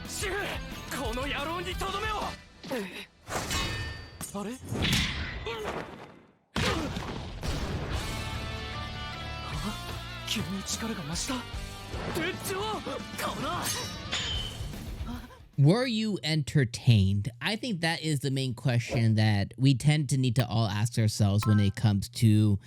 主婦この野郎にとどめをあれ急に力が増した店長この Were you entertained? I think that is the main question that we tend to need to all ask ourselves when it comes to,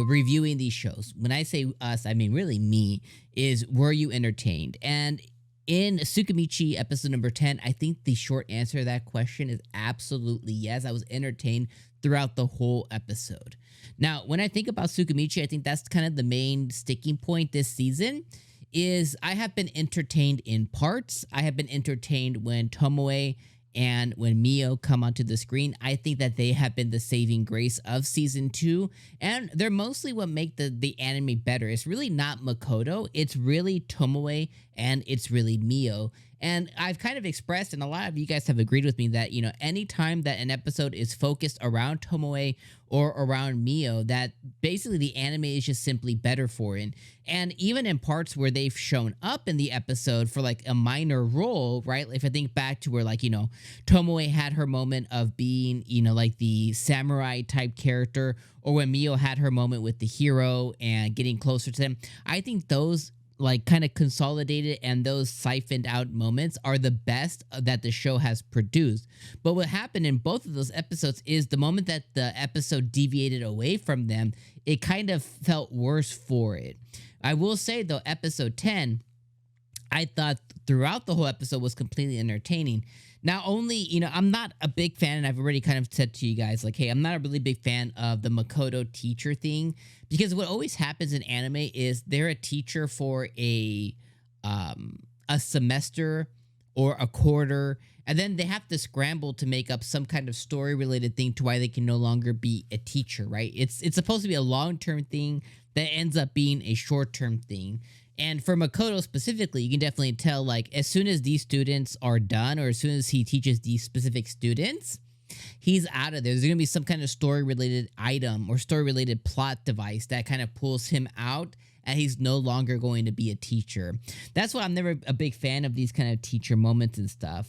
reviewing these shows. When I say us, I mean really me, is were you entertained? And in 𝐒𝐶UKIMICHI episode number 10, I think the short answer to that question is absolutely yes. I was entertained throughout the whole episode. Now, when I think about 𝐒𝐶UKIMICHI, I think that's kind of the main sticking point this season. Is I have been entertained in parts. I have been entertained when Tomoe and when Mio come onto the screen. I think that they have been the saving grace of season 2, and they're mostly what make the anime better. It's really not Makoto, it's really Tomoe, and it's really Mio. And I've kind of expressed, and a lot of you guys have agreed with me, that, anytime that an episode is focused around Tomoe or around Mio, that basically the anime is just simply better for it. And even in parts where they've shown up in the episode for like a minor role, right? If I think back to where Tomoe had her moment of being, like the samurai type character, or when Mio had her moment with the hero and getting closer to them, I think those kind of consolidated and those siphoned out moments are the best that the show has produced. But what happened in both of those episodes is the moment that the episode deviated away from them, it kind of felt worse for it. I will say though, episode 10, I thought throughout the whole episode was completely entertaining. Not only, I'm not a big fan, and I've already kind of said to you guys, hey, I'm not a really big fan of the Makoto teacher thing, because what always happens in anime is they're a teacher for a semester or a quarter, and then they have to scramble to make up some kind of story-related thing to why they can no longer be a teacher, right? It's supposed to be a long-term thing that ends up being a short-term thing. And for Makoto specifically, you can definitely tell, as soon as these students are done, or as soon as he teaches these specific students, he's out of there. There's going to be some kind of story-related item or story-related plot device that kind of pulls him out, and he's no longer going to be a teacher. That's why I'm never a big fan of these kind of teacher moments and stuff.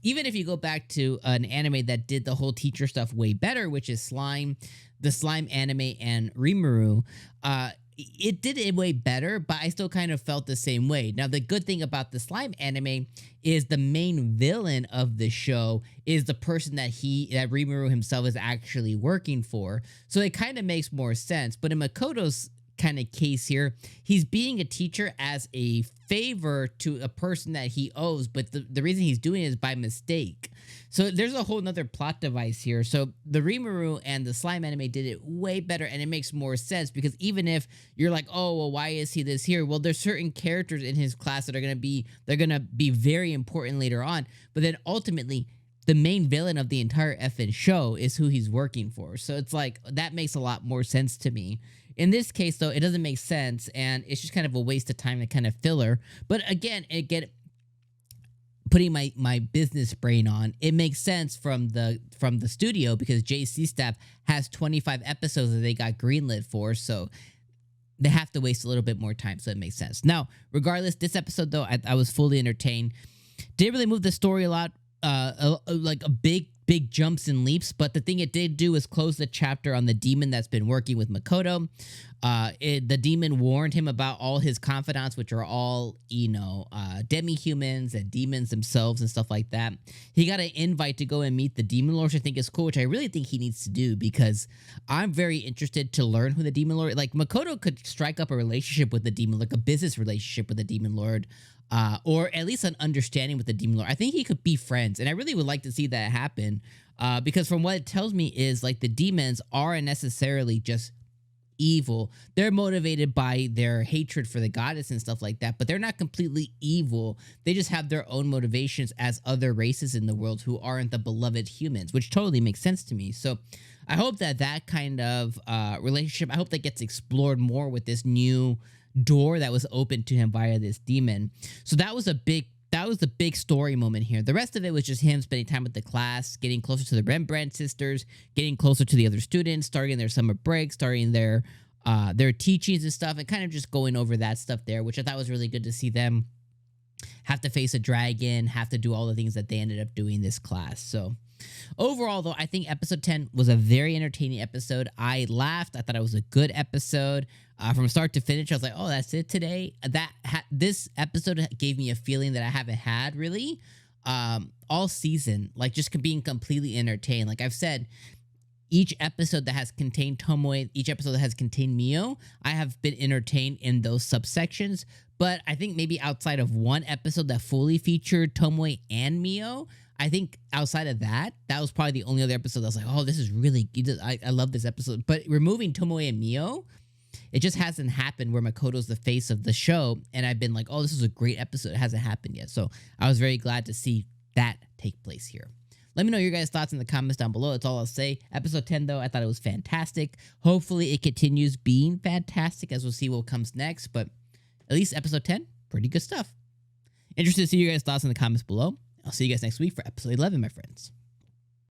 Even if you go back to an anime that did the whole teacher stuff way better, which is Slime, the Slime anime, and Rimuru, it did it way better, but I still kind of felt the same way. Now, the good thing about the Slime anime is the main villain of the show is the person that Rimuru himself is actually working for. So it kind of makes more sense. But in Makoto's kind of case here, he's being a teacher as a favor to a person that he owes, but the reason he's doing it is by mistake. So there's a whole nother plot device here. So the Rimuru and the Slime anime did it way better, and it makes more sense, because even if you're like, oh, well, why is he this here? Well, there's certain characters in his class that are going to be very important later on, but then ultimately the main villain of the entire effing show is who he's working for. So it's that makes a lot more sense to me. In this case, though, it doesn't make sense, and it's just kind of a waste of time and kind of filler. But again, putting my business brain on, it makes sense from the studio, because JC staff has 25 episodes that they got greenlit for, so they have to waste a little bit more time, so it makes sense. Now, regardless, this episode, though, I was fully entertained. Didn't really move the story a lot, like a big jumps and leaps, but the thing it did do is close the chapter on the demon that's been working with Makoto. The demon warned him about all his confidants, which are all, demi-humans and demons themselves and stuff like that. He got an invite to go and meet the demon lord, which I think is cool, which I really think he needs to do, because I'm very interested to learn who the demon lord is. Makoto could strike up a relationship with the demon, like a business relationship with the demon lord, or at least an understanding with the demon lord. I think he could be friends, and I really would like to see that happen, because from what it tells me is the demons aren't necessarily just evil. They're motivated by their hatred for the goddess and stuff like that, but they're not completely evil. They just have their own motivations as other races in the world who aren't the beloved humans, which totally makes sense to me. So I hope that kind of relationship, I hope that gets explored more with this new door that was opened to him via this demon. So that was the big story moment here. The rest of it was just him spending time with the class, getting closer to the Rembrandt sisters, getting closer to the other students, starting their summer break, starting their teachings and stuff, and kind of just going over that stuff there, which I thought was really good to see them have to face a dragon, have to do all the things that they ended up doing this class. So overall, though, I think episode 10 was a very entertaining episode. I laughed. I thought it was a good episode. From start to finish, I was like, oh, that's it today. This episode gave me a feeling that I haven't had really all season, like just being completely entertained. Like I've said, each episode that has contained Tomoe, each episode that has contained Mio, I have been entertained in those subsections. But I think maybe outside of one episode that fully featured Tomoe and Mio, I think outside of that, that was probably the only other episode that was like, oh, this is really good. I love this episode. But removing Tomoe and Mio, it just hasn't happened where Makoto's the face of the show. And I've been like, oh, this is a great episode. It hasn't happened yet. So I was very glad to see that take place here. Let me know your guys' thoughts in the comments down below. That's all I'll say. Episode 10, though, I thought it was fantastic. Hopefully, it continues being fantastic as we'll see what comes next. But at least episode 10, pretty good stuff. Interested to see your guys' thoughts in the comments below. I'll see you guys next week for episode 11, my friends.